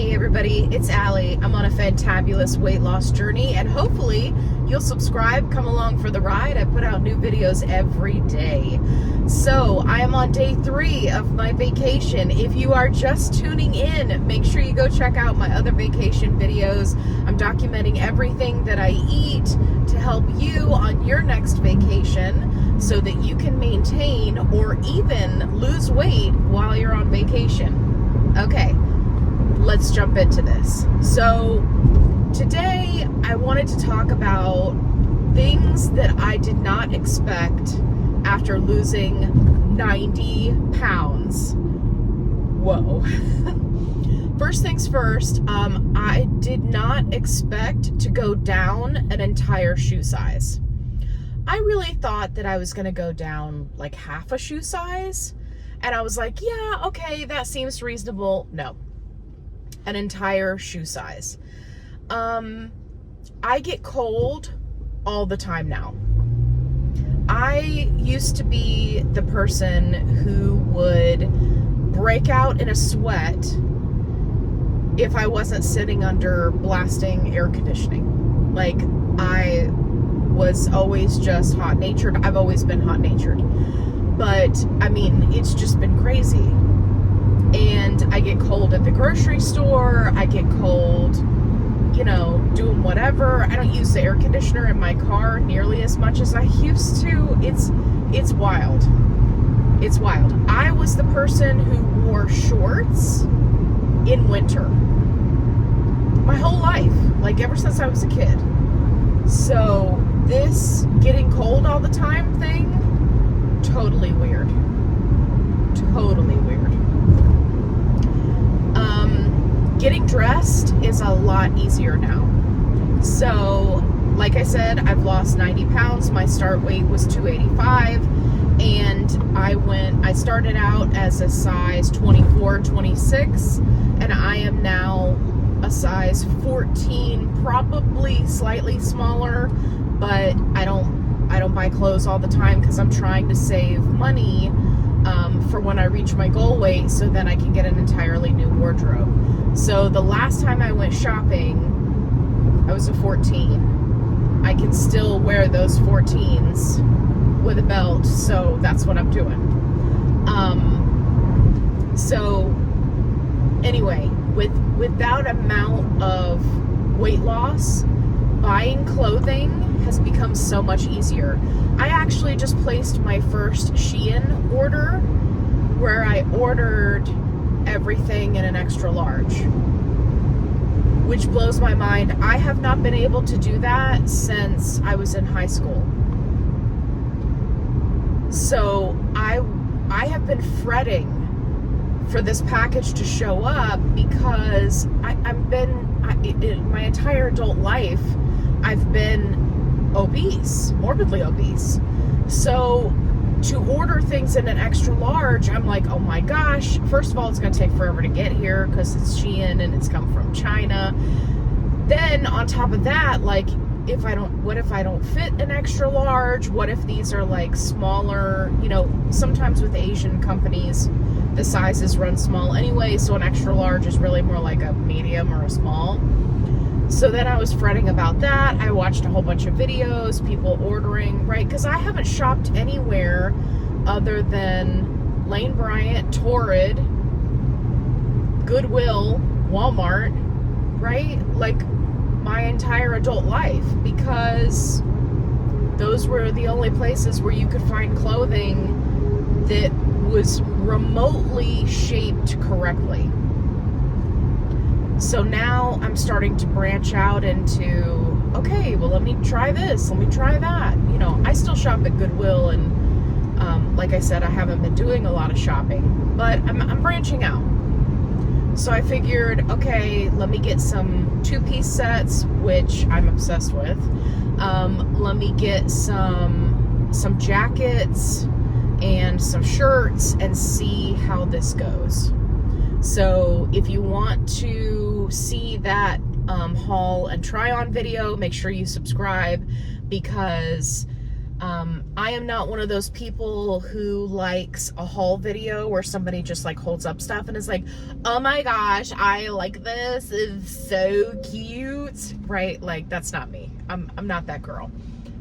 Hey everybody, it's Allie. I'm on a fantabulous weight loss journey and hopefully you'll subscribe, come along for the ride. I put out new videos every day. So I am on day 3 of my vacation. If you are just tuning in, make sure you go check out my other vacation videos. I'm documenting everything that I eat to help you on your next vacation so that you can maintain or even lose weight while you're on vacation. Okay. Let's jump into this. So today I wanted to talk about things that I did not expect after losing 90 pounds. Whoa. First things first, I did not expect to go down an entire shoe size. I really thought that I was going to go down like half a shoe size. And I was like, yeah, okay, that seems reasonable. No. An entire shoe size. I get cold all the time now. I used to be the person who would break out in a sweat if I wasn't sitting under blasting air conditioning. Like, I was always just hot-natured. I've always been hot-natured. But, I mean, it's just been crazy. And I get cold at the grocery store. I get cold, you know, doing whatever. I don't use the air conditioner in my car nearly as much as I used to. It's wild. It's wild. I was the person who wore shorts in winter my whole life, like ever since I was a kid. So this getting cold all the time thing, totally weird. Totally weird. Getting dressed is a lot easier now. So, like I said, I've lost 90 pounds. My start weight was 285, and I started out as a size 24, 26, and I am now a size 14, probably slightly smaller, but I don't buy clothes all the time because I'm trying to save money for when I reach my goal weight so then I can get an entirely new wardrobe. So the last time I went shopping, I was a 14. I can still wear those 14s with a belt, so that's what I'm doing. So anyway, with that amount of weight loss, buying clothing has become so much easier. I actually just placed my first Shein order where I ordered everything in an extra large, which blows my mind. I have not been able to do that since I was in high school. So I have been fretting for this package to show up because in my entire adult life, I've been obese, morbidly obese. So to order things in an extra large, I'm like, oh my gosh, first of all, it's going to take forever to get here because it's Shein and it's come from China. Then on top of that, like, what if I don't fit an extra large? What if these are like smaller? You know, sometimes with Asian companies, the sizes run small anyway, so an extra large is really more like a medium or a small. So then I was fretting about that. I watched a whole bunch of videos, people ordering, right? Because I haven't shopped anywhere other than Lane Bryant, Torrid, Goodwill, Walmart, right? Like my entire adult life, because those were the only places where you could find clothing that was remotely shaped correctly. So now I'm starting to branch out into, okay, well, let me try this, let me try that. You know, I still shop at Goodwill, and like I said, I haven't been doing a lot of shopping, but I'm branching out. So I figured, okay, let me get some 2-piece sets, which I'm obsessed with. Let me get some jackets and some shirts and see how this goes. So if you want to see that haul and try on video, make sure you subscribe, because I am not one of those people who likes a haul video where somebody just like holds up stuff and is like, oh my gosh, I like this, it's so cute, right? Like, that's not me. I'm not that girl.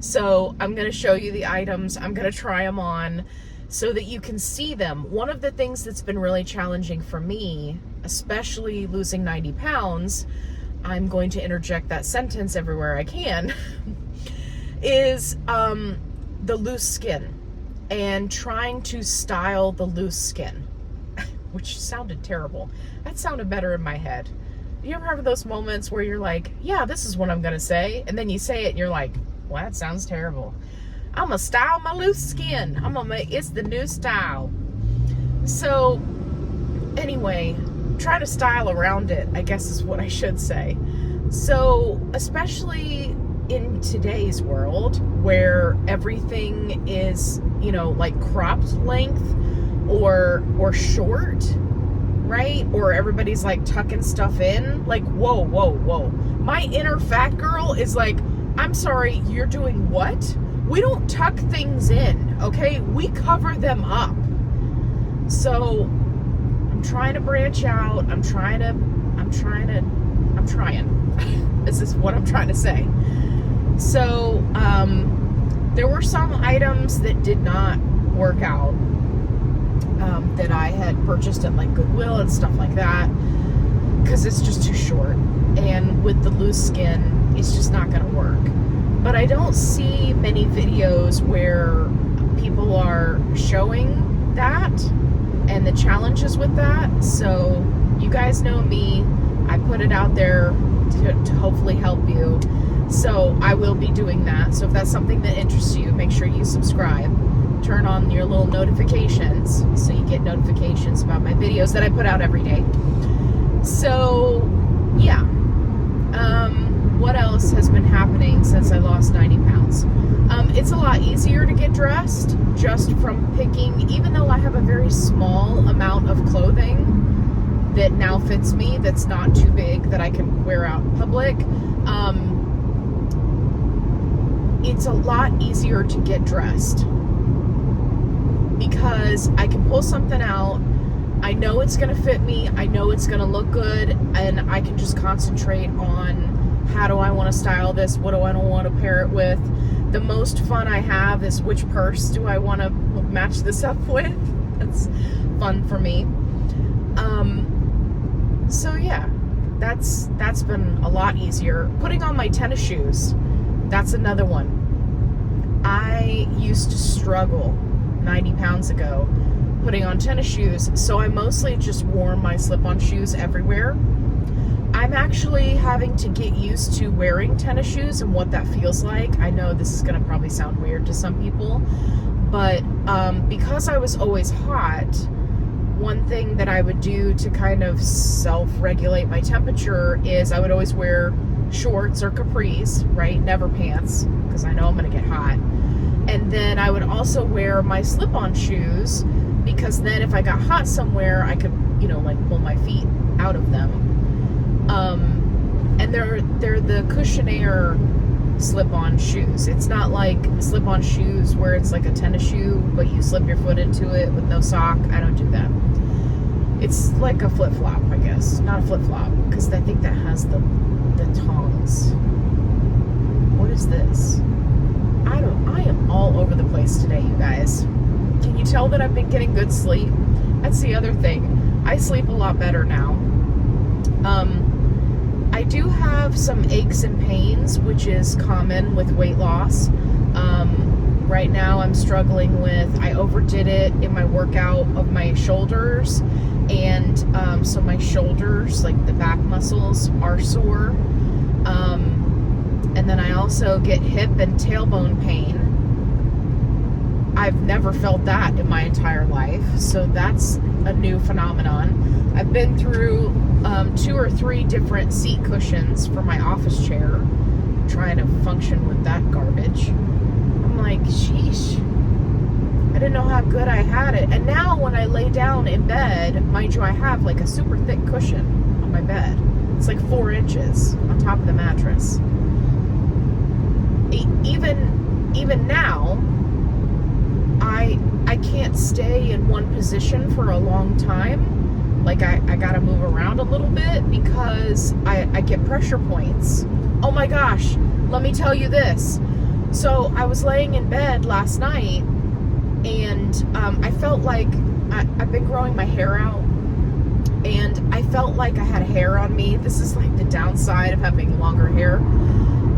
So I'm going to show you the items. I'm going to try them on so that you can see them. One of the things that's been really challenging for me, especially losing 90 pounds, I'm going to interject that sentence everywhere I can, is the loose skin and trying to style the loose skin, which sounded terrible. That sounded better in my head. You ever have those moments where you're like, yeah, this is what I'm going to say, and then you say it and you're like, well, that sounds terrible. I'm gonna style my loose skin. I'm gonna make it's the new style. So anyway, try to style around it, I guess is what I should say. So especially in today's world where everything is, you know, like cropped length or short, right? Or everybody's like tucking stuff in. Like, whoa, whoa, whoa. My inner fat girl is like, I'm sorry, you're doing what? We don't tuck things in, okay? We cover them up. So I'm trying to branch out. I'm trying. This is what I'm trying to say. So there were some items that did not work out that I had purchased at like Goodwill and stuff like that, because it's just too short. And with the loose skin, it's just not going to work. But I don't see many videos where people are showing that and the challenges with that. So you guys know me. I put it out there to hopefully help you. So I will be doing that. So if that's something that interests you, make sure you subscribe. Turn on your little notifications so you get notifications about my videos that I put out every day. So yeah. What else has been happening since I lost 90 pounds? It's a lot easier to get dressed just from picking, even though I have a very small amount of clothing that now fits me, that's not too big, that I can wear out in public. It's a lot easier to get dressed because I can pull something out. I know it's going to fit me. I know it's going to look good, and I can just concentrate on how do I want to style this? What do I want to pair it with? The most fun I have is which purse do I want to match this up with? That's fun for me. So yeah, that's been a lot easier. Putting on my tennis shoes, that's another one. I used to struggle 90 pounds ago putting on tennis shoes, so I mostly just wore my slip-on shoes everywhere. I'm actually having to get used to wearing tennis shoes and what that feels like. I know this is going to probably sound weird to some people, but because I was always hot, one thing that I would do to kind of self-regulate my temperature is I would always wear shorts or capris, right? Never pants, because I know I'm going to get hot. And then I would also wear my slip-on shoes, because then if I got hot somewhere, I could, you know, like pull my feet out of them. And they're the cushionaire slip-on shoes. It's not like slip-on shoes where it's like a tennis shoe, but you slip your foot into it with no sock. I don't do that. It's like a flip-flop, I guess. Not a flip-flop, because I think that has the tongs. What is this? I am all over the place today, you guys. Can you tell that I've been getting good sleep? That's the other thing. I sleep a lot better now. I do have some aches and pains, which is common with weight loss. Right now I'm struggling with, I overdid it in my workout of my shoulders, and so my shoulders, like the back muscles, are sore. And then I also get hip and tailbone pain. I've never felt that in my entire life, so that's a new phenomenon. I've been through 2 or 3 different seat cushions for my office chair, trying to function with that garbage. I'm like, sheesh, I didn't know how good I had it. And now when I lay down in bed, mind you, I have like a super thick cushion on my bed. It's like 4 inches on top of the mattress. Even even now, I can't stay in one position for a long time. Like I gotta move around a little bit because I get pressure points. Oh my gosh, let me tell you this. So I was laying in bed last night and I felt like I've been growing my hair out, and I felt like I had hair on me. This is like the downside of having longer hair.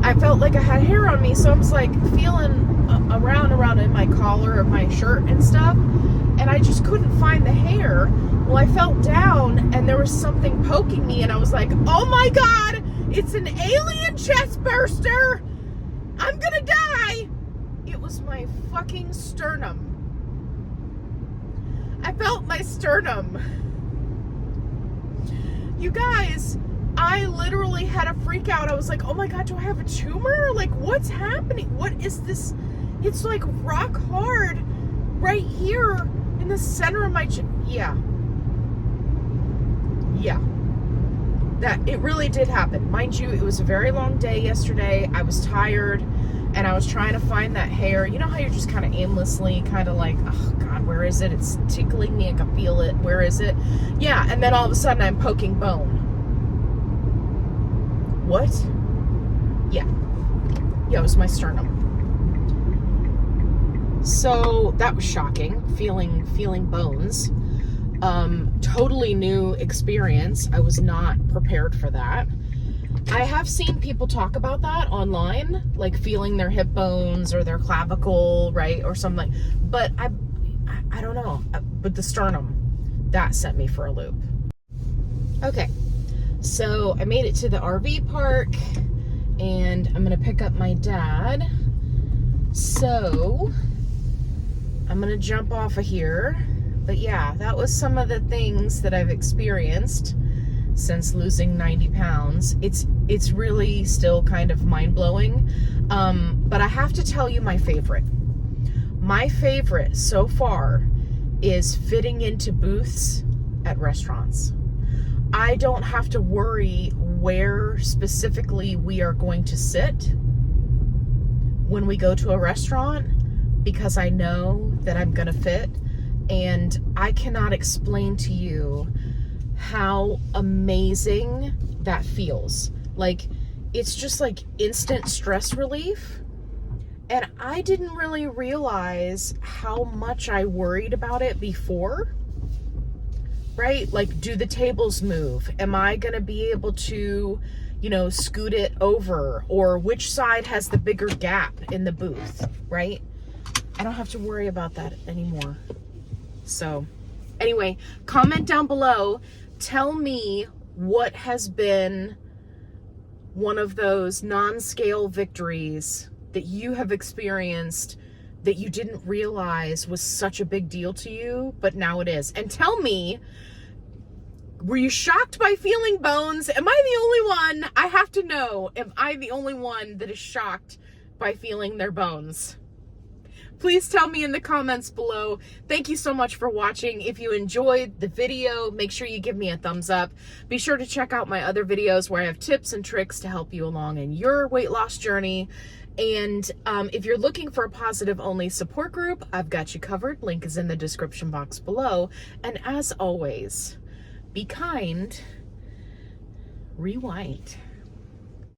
I felt like I had hair on me, so I was like feeling around in my collar of my shirt and stuff, and I just couldn't find the hair. Well, I felt down and there was something poking me, and I was like, oh my God, it's an alien chest burster. I'm gonna die. It was my fucking sternum. I felt my sternum. You guys, I literally had a freak out. I was like, oh my God, do I have a tumor? Like, what's happening? What is this? It's like rock hard right here in the center of my chest. Yeah. That it really did happen. Mind you, it was a very long day yesterday. I was tired and I was trying to find that hair. You know how you're just kind of aimlessly kind of like, oh God, where is it? It's tickling me. I can feel it. Where is it? Yeah. And then all of a sudden I'm poking bone. What? Yeah, it was my sternum. So that was shocking, feeling bones. Totally new experience. I was not prepared for that. I have seen people talk about that online, like feeling their hip bones or their clavicle, right, or something. But I don't know. But the sternum, that sent me for a loop. Okay, so I made it to the RV park, and I'm gonna pick up my dad. So I'm gonna jump off of here. But yeah, that was some of the things that I've experienced since losing 90 pounds. It's really still kind of mind-blowing. But I have to tell you my favorite. My favorite so far is fitting into booths at restaurants. I don't have to worry where specifically we are going to sit when we go to a restaurant, because I know that I'm gonna fit. And I cannot explain to you how amazing that feels. Like, it's just like instant stress relief. And I didn't really realize how much I worried about it before, right? Like, do the tables move? Am I gonna be able to, scoot it over? Or which side has the bigger gap in the booth, right? I don't have to worry about that anymore. So anyway, comment down below. Tell me what has been one of those non-scale victories that you have experienced that you didn't realize was such a big deal to you, but now it is. And tell me, were you shocked by feeling bones? Am I the only one? I have to know, am I the only one that is shocked by feeling their bones? Please tell me in the comments below. Thank you so much for watching. If you enjoyed the video, make sure you give me a thumbs up. Be sure to check out my other videos where I have tips and tricks to help you along in your weight loss journey. And if you're looking for a positive only support group, I've got you covered. Link is in the description box below. And as always, be kind, rewind.